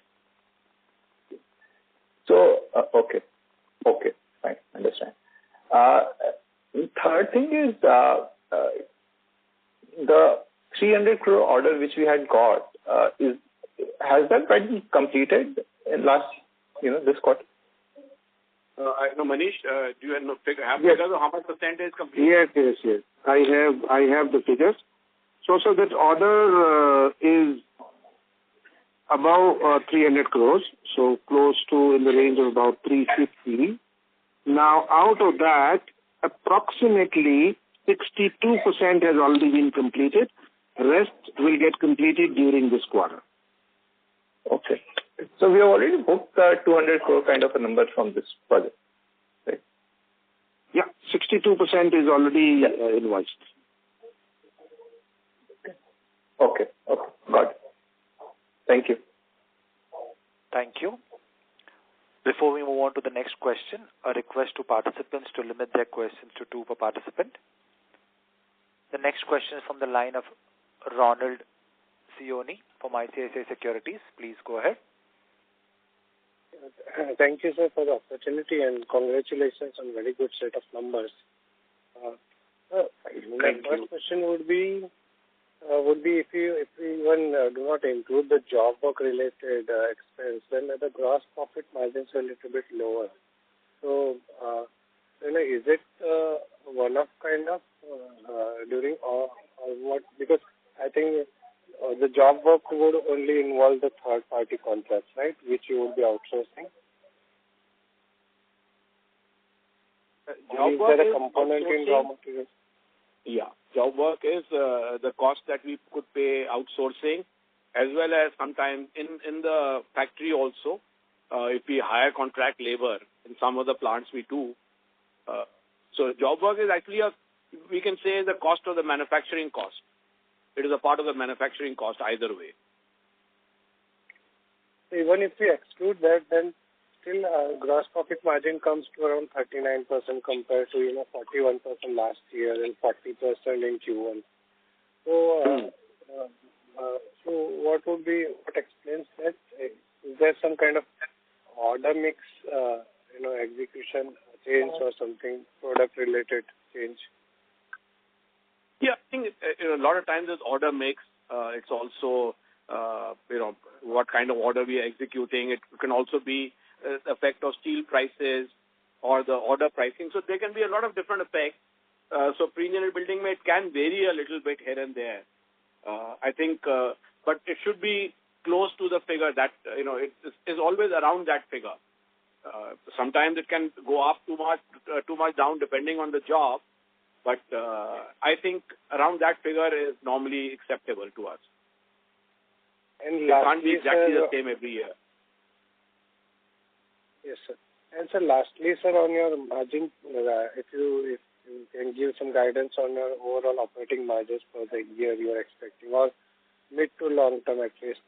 So, okay, fine, understand. Third thing is the 300 crore order which we had got, has that been completed in last, this quarter? No, Manish, do you have figures of how much percentage completed? Yes. I have the figures. So that order is above 300 crores, so close to in the range of about 350. Now, out of that, approximately 62% has already been completed. Rest will get completed during this quarter. Okay. So we have already booked 200 crore kind of a number from this project, right? Yeah, 62% is already invoiced. Okay, got it. Thank you. Thank you. Before we move on to the next question, a request to participants to limit their questions to 2 per participant. The next question is from the line of Ronald Sioni from ICICI Securities. Please go ahead. Thank you, sir, for the opportunity and congratulations on very good set of numbers. My first question would be, would be if we even do not include the job work related expense, then the gross profit margins are a little bit lower. So, is it one-off kind of during or what? Because I think the job work would only involve the third-party contracts, right, which you would be outsourcing. Job is work there a is component in raw materials? Yeah, job work is the cost that we could pay outsourcing, as well as sometimes in the factory also. If we hire contract labor in some of the plants we do. So job work is actually we can say the cost of the manufacturing cost. It is a part of the manufacturing cost either way. Even if we exclude that, then still gross profit margin comes to around 39% compared to 41% last year and 40% in Q1. So, so what explains that? Is there some kind of order mix, execution change or something, product related change? Yeah, I think a lot of times it's order mix. It's also what kind of order we are executing. It can also be the effect of steel prices or the order pricing. So there can be a lot of different effects. So pre-engineered building mate can vary a little bit here and there. I think, but it should be close to the figure that it is always around that figure. Sometimes it can go up too much down depending on the job. But I think around that figure is normally acceptable to us. And it can't be exactly the same every year. Yes, sir. And sir, lastly, sir, on your margin, if you can give some guidance on your overall operating margins for the year you are expecting, or mid to long term at least,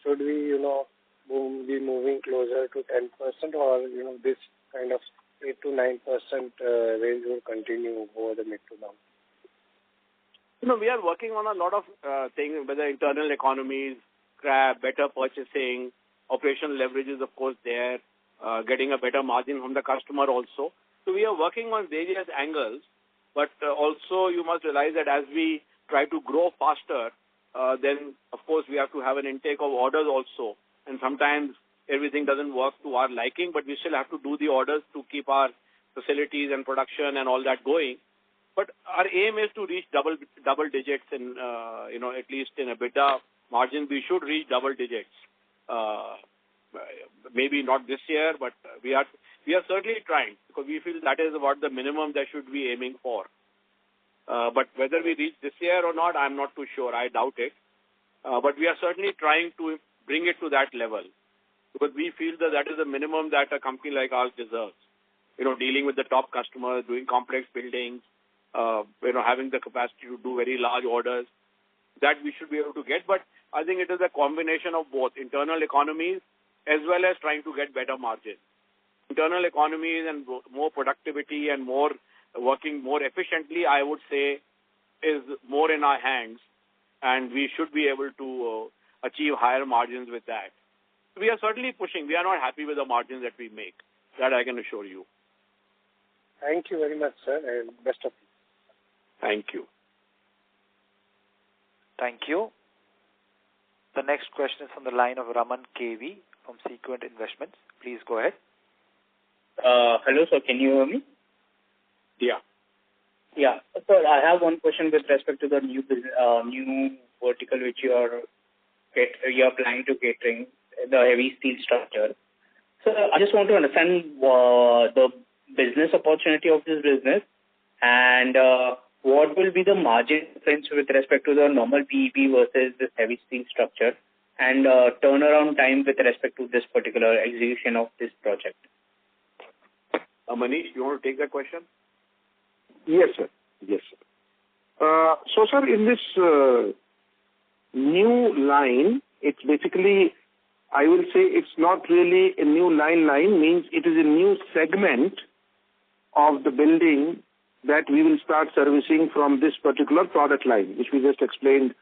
should we, be moving closer to 10%, or this kind of 8 to 9% range will continue over the mid to long term? We are working on a lot of things, whether internal economies, scrap, better purchasing, operational leverage is of course there, getting a better margin from the customer also. So we are working on various angles, but also you must realize that as we try to grow faster, then of course we have to have an intake of orders also. And sometimes everything doesn't work to our liking, but we still have to do the orders to keep our facilities and production and all that going. But our aim is to reach double digits in, at least in EBITDA margin, we should reach double digits. Maybe not this year, but we are certainly trying, because we feel that is about the minimum that should be aiming for. But whether we reach this year or not, I'm not too sure. I doubt it. But we are certainly trying to bring it to that level, because we feel that is the minimum that a company like ours deserves. Dealing with the top customers, doing complex buildings, having the capacity to do very large orders, that we should be able to get. But I think it is a combination of both internal economies as well as trying to get better margins. Internal economies and more productivity and more working more efficiently, I would say, is more in our hands, and we should be able to achieve higher margins with that. We are certainly pushing. We are not happy with the margins that we make. That I can assure you. Thank you very much, sir, and best of luck. Thank you. Thank you. The next question is from the line of Raman KV from Sequent Investments. Please go ahead. Hello, sir. Can you hear me? Yeah. Yeah. Sir, I have one question with respect to the new vertical which you are planning to catering, the heavy steel structure. So I just want to understand the business opportunity of this business, and what will be the margin difference with respect to the normal PEB versus this heavy steel structure, and turnaround time with respect to this particular execution of this project. Manish, you want to take that question? Yes, sir. Yes, sir. So, sir, in this new line, it's basically, I will say it's not really a new line means it is a new segment of the building that we will start servicing from this particular product line, which we just explained,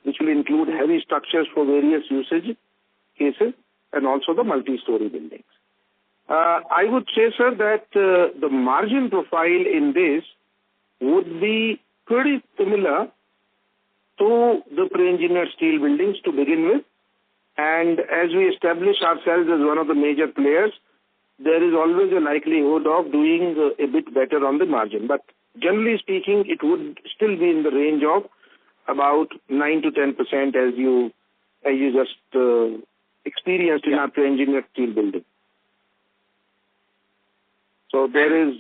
which will include heavy structures for various usage cases and also the multi-story buildings. I would say, sir, that the margin profile in this would be pretty similar to the pre-engineered steel buildings to begin with. And as we establish ourselves as one of the major players, there is always a likelihood of doing a bit better on the margin. But generally speaking, it would still be in the range of about 9 to 10% as you just experienced in our pre-engineered steel building. So there is...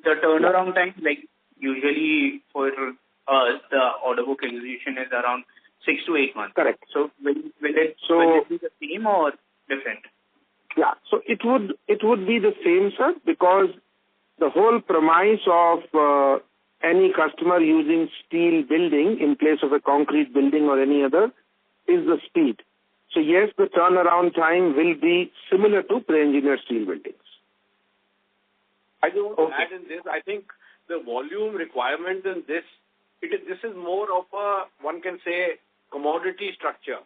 The turnaround time, like usually for us, the order book execution is around 6 to 8 months. Correct. So will it be the same or different? Yeah, so it would be the same, sir, because the whole premise of any customer using steel building in place of a concrete building or any other is the speed. So yes, the turnaround time will be similar to pre-engineered steel buildings. I just want to add in this. I think the volume requirement in this is more of a, one can say, commodity structure.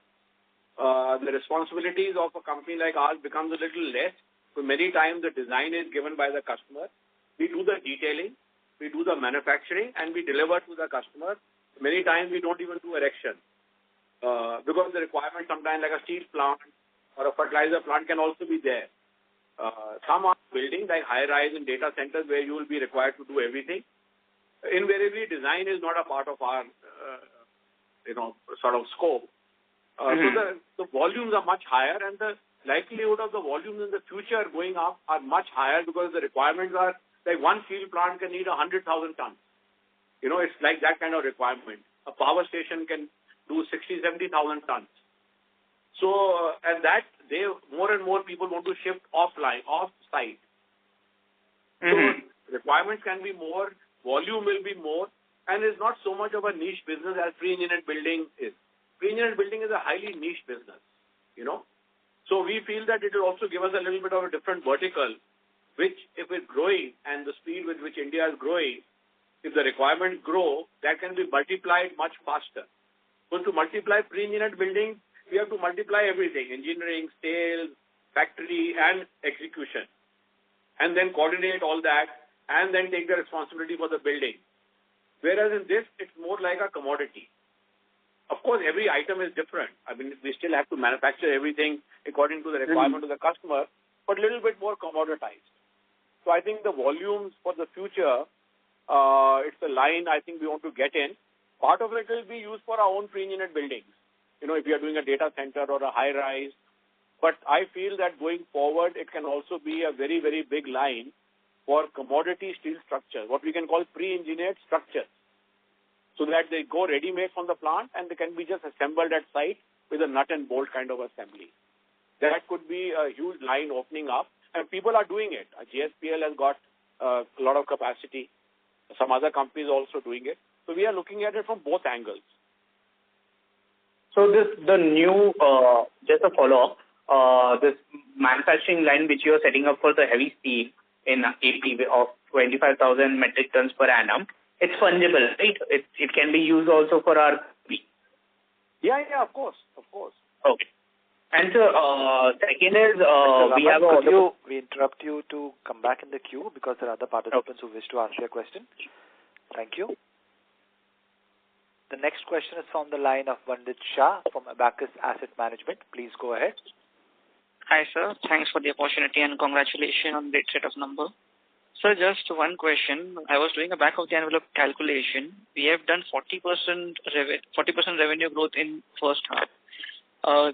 The responsibilities of a company like ours becomes a little less. So many times the design is given by the customer. We do the detailing, we do the manufacturing, and we deliver to the customer. Many times we don't even do erection. Because the requirement sometimes like a steel plant or a fertilizer plant can also be there. Some are buildings like high-rise and data centers where you will be required to do everything. Invariably, design is not a part of our, sort of scope. So the volumes are much higher, and the likelihood of the volumes in the future going up are much higher because the requirements are like one steel plant can need 100,000 tons. It's like that kind of requirement. A power station can do 60,000, 70,000 tons. So, and that more and more people want to shift offline, off-site. So requirements can be more, volume will be more, and it's not so much of a niche business as pre-engineered building is. Pre-engineered building is a highly niche business, So we feel that it will also give us a little bit of a different vertical, which if it's growing and the speed with which India is growing, if the requirements grow, that can be multiplied much faster. So to multiply pre-engineered buildings, we have to multiply everything, engineering, sales, factory, and execution. And then coordinate all that, and then take the responsibility for the building. Whereas in this, it's more like a commodity. Of course, every item is different. I mean, we still have to manufacture everything according to the requirement of the customer, but a little bit more commoditized. So I think the volumes for the future, it's the line I think we want to get in. Part of it will be used for our own pre-engineered buildings. If you are doing a data center or a high-rise. But I feel that going forward, it can also be a very, very big line for commodity steel structures, what we can call pre-engineered structures, so that they go ready-made from the plant and they can be just assembled at site with a nut and bolt kind of assembly. That could be a huge line opening up, and people are doing it. JSPL has got a lot of capacity. Some other companies are also doing it. So we are looking at it from both angles. So the new, just a follow-up, this manufacturing line which you are setting up for the heavy steel in AP of 25,000 metric tons per annum, it's fungible, right? It can be used also for our... Yeah, of course. Okay. And so, second is, we have we interrupt you to come back in the queue because there are other participants who wish to ask you a question. Thank you. The next question is from the line of Vandit Shah from Abacus Asset Management. Please go ahead. Hi, sir. Thanks for the opportunity and congratulations on the set of numbers. Sir, just one question. I was doing a back-of-the-envelope calculation. We have done 40% revenue growth in first half.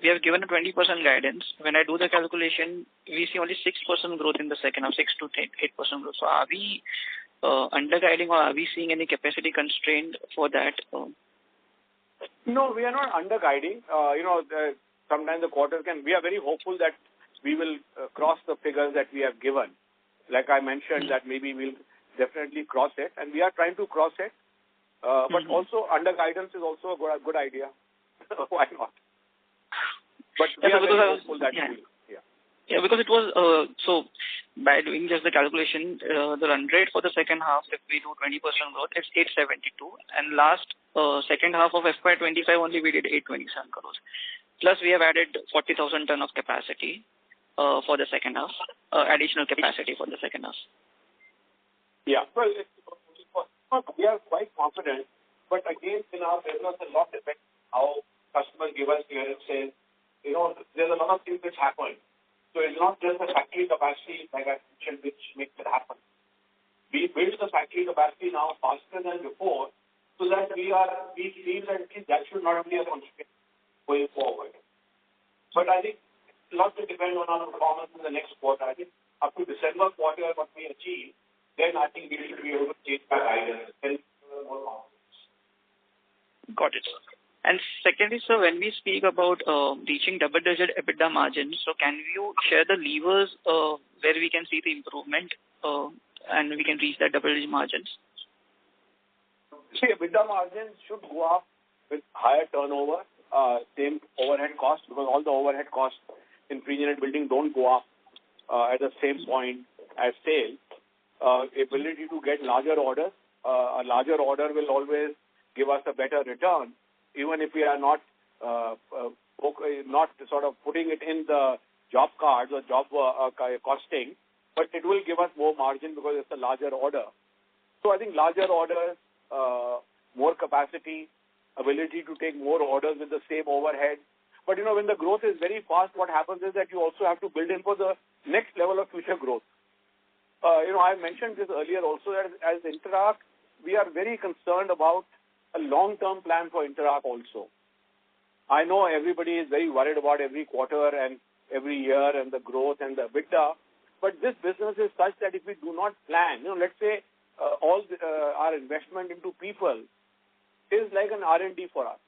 We have given a 20% guidance. When I do the calculation, we see only 6% growth in the second half, 6 to 8% growth. So are we under-guiding or are we seeing any capacity constraint for that? No, we are not under-guiding. Sometimes the quarters we are very hopeful that we will cross the figures that we have given. Like I mentioned, that maybe we'll definitely cross it, and we are trying to cross it. But also, under-guidance is also a good idea. Why not? But we are very hopeful that we will. Yeah, because it was, so by doing just the calculation, the run rate for the second half, if we do 20% growth, it's 872. And last second half of FY25 only we did 827 crores. Plus we have added 40,000 ton of capacity for the second half, additional capacity for the second half. Yeah, well, we are quite confident But again, in our business, a lot depends how customers give us clearances. There's a lot of things which happen. So it's not just the factory capacity, like I mentioned, which makes it happen. We build the factory capacity now faster than before, so that we feel that should not be a constraint going forward. But I think a lot will depend on our performance in the next quarter. I think up to December quarter, what we achieve, then I think we should be able to change our guidance and more confidence. Got it. And secondly, sir, when we speak about reaching double-digit EBITDA margins, so can you share the levers where we can see the improvement and we can reach that double-digit margins? See, EBITDA margins should go up with higher turnover, same overhead costs, because all the overhead costs in pre-engineered building don't go up at the same point as sales. Ability to get larger orders. A larger order will always give us a better return, even if we are not sort of putting it in the job cards or job costing, but it will give us more margin because it's a larger order. So I think larger orders, more capacity, ability to take more orders with the same overhead. But, when the growth is very fast, what happens is that you also have to build in for the next level of future growth. I mentioned this earlier also, that as Interarch, we are very concerned about a long-term plan for Interarch also. I know everybody is very worried about every quarter and every year and the growth and the EBITDA, but this business is such that if we do not plan, let's say our investment into people is like an R&D for us.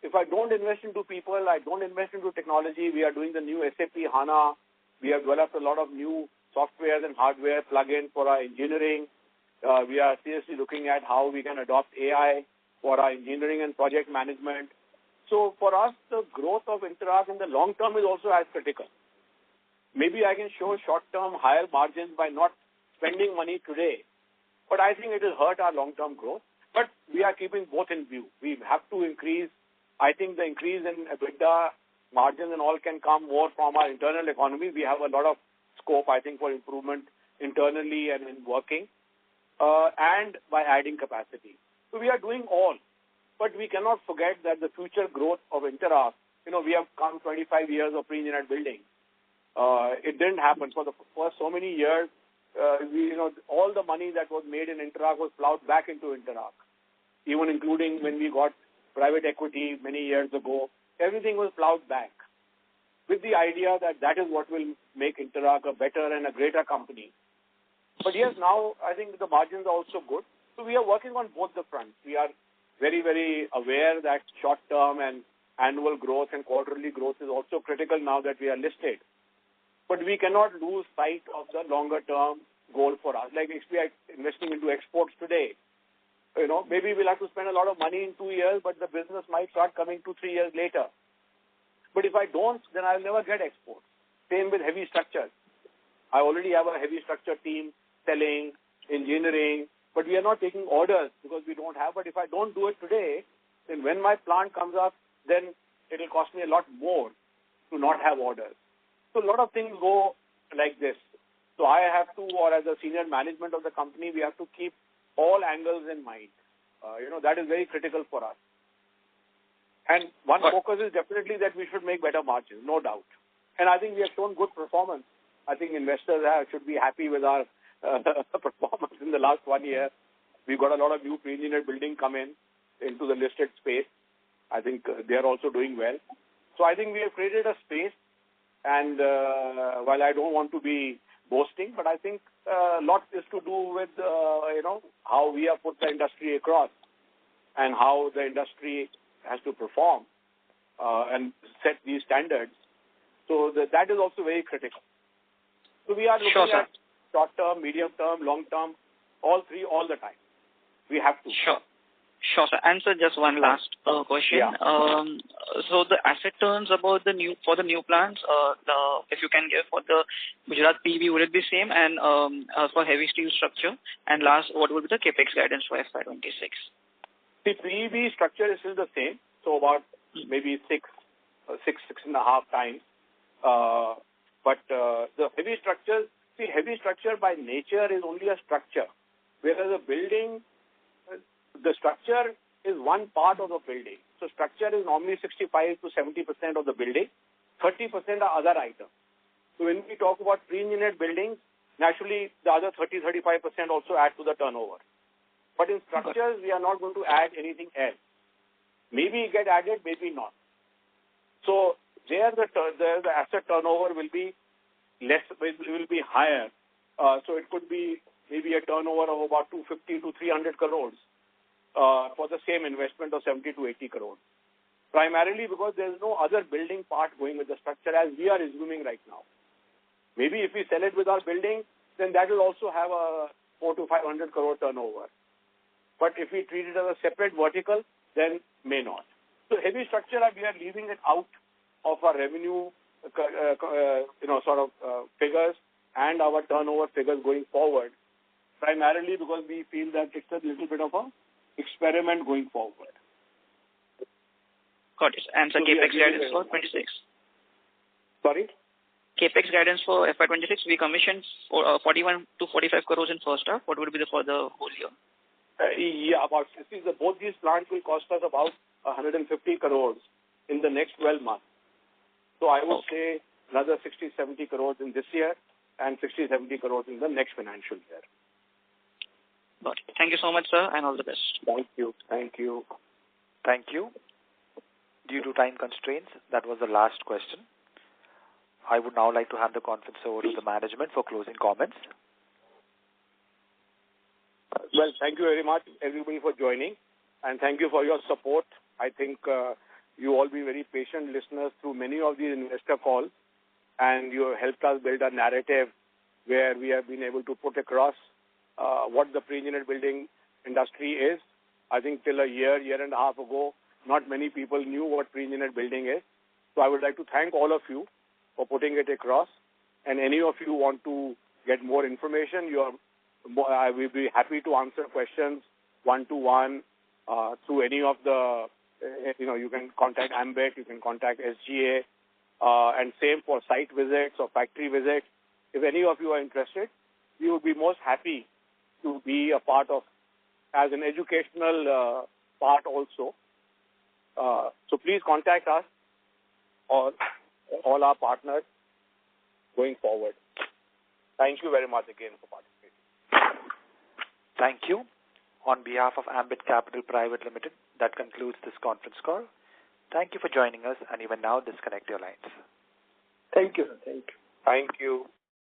If I don't invest into people, I don't invest into technology. We are doing the new SAP HANA. We have developed a lot of new softwares and hardware plug-in for our engineering. We are seriously looking at how we can adopt AI for our engineering and project management. So for us, the growth of Interarch in the long term is also as critical. Maybe I can show short-term higher margins by not spending money today, but I think it will hurt our long-term growth. But we are keeping both in view. We have to increase. I think the increase in EBITDA margins and all can come more from our internal economy. We have a lot of scope, I think, for improvement internally and in working, and by adding capacity. So we are doing all, but we cannot forget that the future growth of Interarch, we have come 25 years of pre-engineered building. It didn't happen for the first so many years. All the money that was made in Interarch was plowed back into Interarch, even including when we got private equity many years ago. Everything was plowed back with the idea that is what will make Interarch a better and a greater company. But yes, now I think the margins are also good. So we are working on both the fronts. We are very, very aware that short-term and annual growth and quarterly growth is also critical now that we are listed. But we cannot lose sight of the longer-term goal for us. Like if we are investing into exports today, maybe we'll have to spend a lot of money in 2 years, but the business might start coming 2-3 years later. But if I don't, then I'll never get exports. Same with heavy structures. I already have a heavy structure team selling, engineering, but we are not taking orders because we don't have. But if I don't do it today, then when my plant comes up, then it will cost me a lot more to not have orders. So a lot of things go like this. So I have to, or as a senior management of the company, we have to keep all angles in mind. That is very critical for us. And one focus is definitely that we should make better margins, no doubt. And I think we have shown good performance. I think investors should be happy with our performance in the last 1 year. We got a lot of new pre-engineered building come into the listed space. I think they are also doing well. So I think we have created a space. And while I don't want to be boasting, but I think a lot is to do with, how we have put the industry across and how the industry has to perform and set these standards. So that is also very critical. So we are looking at short-term, medium-term, long-term, all three all the time. We have to. Sure, sir. And sir, just one last question. Yeah. So the asset turns about the new plants, if you can give for the Gujarat PV, would it be same? And for heavy steel structure? And last, what would be the capex guidance for FY26? The PV structure is still the same, so about maybe 6.5 times. But the heavy structures, heavy structure by nature is only a structure, whereas a building, the structure is one part of the building. So structure is normally 65 to 70% of the building. 30% are other items. So when we talk about pre-engineered buildings, naturally the other 30-35% also add to the turnover. But in structures, we are not going to add anything else. Maybe it get added, maybe not. So there the asset turnover will be less, will be higher. So it could be maybe a turnover of about 250 to 300 crores for the same investment of 70 to 80 crores. Primarily because there is no other building part going with the structure as we are assuming right now. Maybe if we sell it with our building, then that will also have a 400 to 500 crore turnover. But if we treat it as a separate vertical, then may not. So heavy structure, we are leaving it out of our revenue, figures and our turnover figures going forward, primarily because we feel that it's a little bit of a experiment going forward. Got it. And so CAPEX guidance for 26? Sorry? CAPEX guidance for FY26, we commissioned 41 to 45 crores in first half. What would be for the whole year? Both these plants will cost us about 150 crores in the next 12 months. So I would say another 60-70 crores in this year and 60-70 crores in the next financial year. Got it. Thank you so much, sir, and all the best. Thank you. Thank you. Thank you. Due to time constraints, that was the last question. I would now like to hand the conference over to the management for closing comments. Well, thank you very much, everybody, for joining, and thank you for your support. I think you all been very patient listeners through many of these investor calls, and you have helped us build a narrative where we have been able to put across what the pre-engineered building industry is. I think till a year and a half ago, not many people knew what pre-engineered building is. So I would like to thank all of you for putting it across. And any of you want to get more information, I will be happy to answer questions one-to-one through any of the, you can contact Ambit, you can contact SGA, and same for site visits or factory visits. If any of you are interested, we would be most happy to be a part of, as an educational part also. So please contact us or all our partners going forward. Thank you very much again for participating. Thank you. On behalf of Ambit Capital Private Limited, that concludes this conference call. Thank you for joining us, and you may now disconnect your lines. Thank you. Thank you.